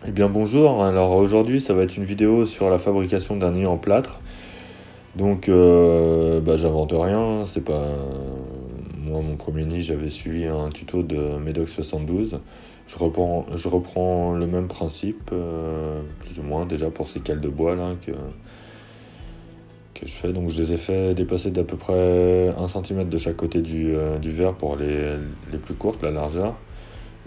Eh bien bonjour, alors aujourd'hui ça va être une vidéo sur la fabrication d'un nid en plâtre. Donc j'invente rien, c'est pas... Moi mon premier nid j'avais suivi un tuto de Medoc 72. Je reprends le même principe, plus ou moins déjà pour ces cales de bois là que je fais. Donc je les ai fait dépasser d'à peu près 1 cm de chaque côté du verre pour les plus courtes, la largeur.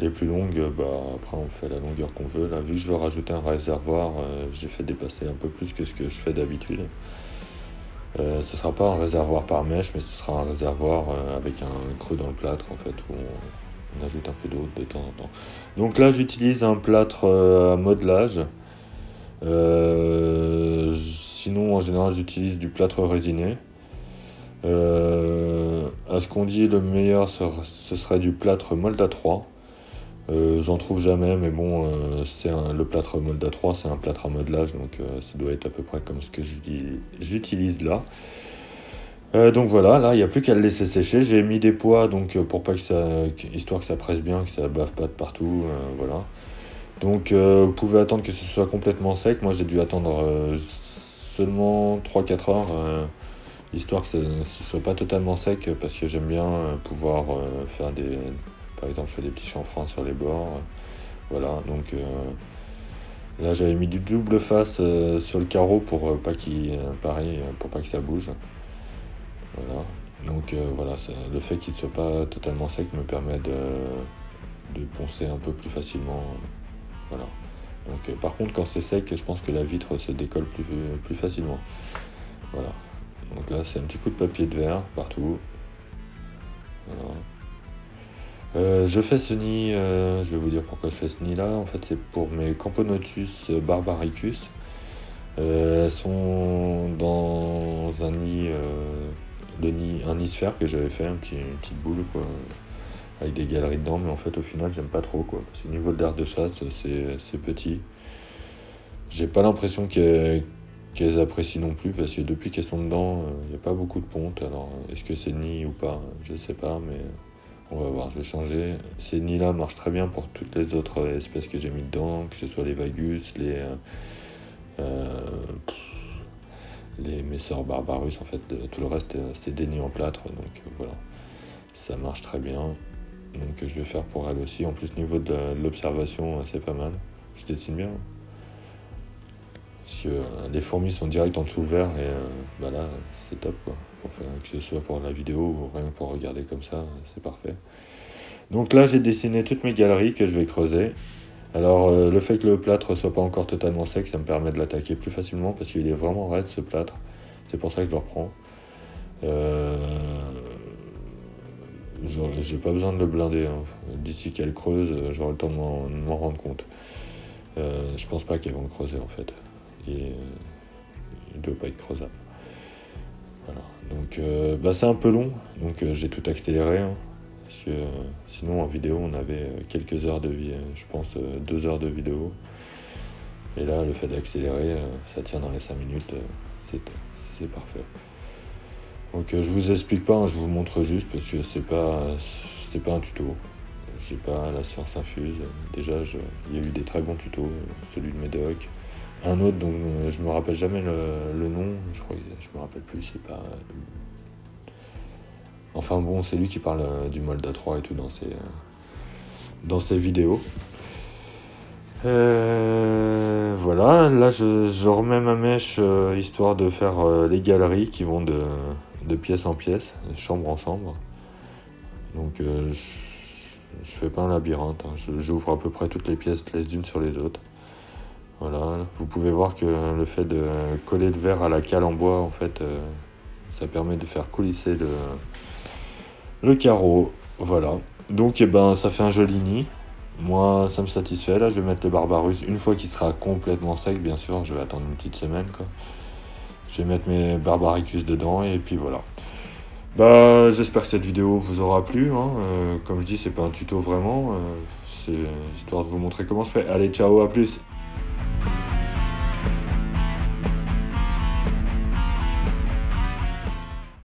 Les plus longues, après on fait la longueur qu'on veut. Là, vu que je veux rajouter un réservoir, j'ai fait dépasser un peu plus que ce que je fais d'habitude. Ce sera pas un réservoir par mèche, mais ce sera un réservoir avec un creux dans le plâtre en fait, où on ajoute un peu d'eau de temps en temps. Donc là, j'utilise un plâtre à modelage. Sinon, en général, j'utilise du plâtre résiné. À ce qu'on dit, le meilleur, ce serait du plâtre Molda 3. J'en trouve jamais, mais bon, le plâtre Molda 3, c'est un plâtre à modelage, donc ça doit être à peu près comme ce que j'utilise là. Donc voilà, là, il n'y a plus qu'à le laisser sécher. J'ai mis des poids, donc pour pas histoire que ça presse bien, que ça bave pas de partout, voilà. Donc vous pouvez attendre que ce soit complètement sec. Moi, j'ai dû attendre seulement 3-4 heures, histoire que ce soit pas totalement sec, parce que j'aime bien pouvoir faire des... Par exemple, je fais des petits chanfreins sur les bords. Voilà, donc là j'avais mis du double face sur le carreau pour pas pour pas que ça bouge. Voilà, donc voilà, le fait qu'il ne soit pas totalement sec me permet de poncer un peu plus facilement. Voilà. Donc par contre, quand c'est sec, je pense que la vitre se décolle plus facilement. Voilà. Donc là, c'est un petit coup de papier de verre partout. Voilà. Je fais ce nid, je vais vous dire pourquoi je fais ce nid là. En fait, c'est pour mes Camponotus barbaricus. Elles sont dans un nid, un nid sphère que j'avais fait, une petite boule quoi, avec des galeries dedans. Mais en fait, au final, j'aime pas trop quoi, parce qu'au niveau de l'air de chasse, c'est petit. J'ai pas l'impression qu'elles apprécient non plus, parce que depuis qu'elles sont dedans, il n'y a pas beaucoup de ponte. Alors, est-ce que c'est le nid ou pas? Je sais pas, mais. On va voir, je vais changer. Ces nids-là marchent très bien pour toutes les autres espèces que j'ai mis dedans, que ce soit les vagus, les Messor barbarus, en fait, tout le reste, c'est des nids en plâtre, donc voilà, ça marche très bien. Donc je vais faire pour elle aussi. En plus, niveau de l'observation, c'est pas mal. Je dessine bien. Parce que les fourmis sont direct en dessous le verre, et là, c'est top, quoi. Que ce soit pour la vidéo ou rien que pour regarder comme ça, c'est parfait. Donc là, j'ai dessiné toutes mes galeries que je vais creuser. Alors, le fait que le plâtre soit pas encore totalement sec, ça me permet de l'attaquer plus facilement parce qu'il est vraiment raide ce plâtre. C'est pour ça que je le reprends. J'ai pas besoin de le blinder, hein. D'ici qu'elle creuse, j'aurai le temps de m'en rendre compte. Je pense pas qu'elles vont le creuser en fait. Et il doit pas être creusable. Voilà. Donc c'est un peu long, donc j'ai tout accéléré, hein. Parce que sinon en vidéo on avait quelques heures de vie, je pense 2 heures de vidéo. Et là le fait d'accélérer, ça tient dans les 5 minutes, c'est parfait. Donc je vous explique pas, hein, je vous montre juste parce que c'est pas un tuto. J'ai pas la science infuse. Déjà il y a eu des très bons tutos, celui de Medoc. Un autre dont je me rappelle jamais le nom, je crois que je me rappelle plus, c'est pas. Enfin bon, c'est lui qui parle du Molda 3 et tout dans ses vidéos. Voilà, là je remets ma mèche histoire de faire les galeries qui vont de pièce en pièce, de chambre en chambre. Donc je fais pas un labyrinthe, hein. J'ouvre à peu près toutes les pièces les unes sur les autres. Voilà, vous pouvez voir que le fait de coller le verre à la cale en bois, en fait, ça permet de faire coulisser le carreau. Voilà, donc ça fait un joli nid. Moi, ça me satisfait. Là, je vais mettre le Barbarus. Une fois qu'il sera complètement sec, bien sûr, je vais attendre une petite semaine, quoi. Je vais mettre mes Barbaricus dedans, et puis voilà. J'espère que cette vidéo vous aura plu, hein. Comme je dis, c'est pas un tuto vraiment. C'est histoire de vous montrer comment je fais. Allez, ciao, à plus!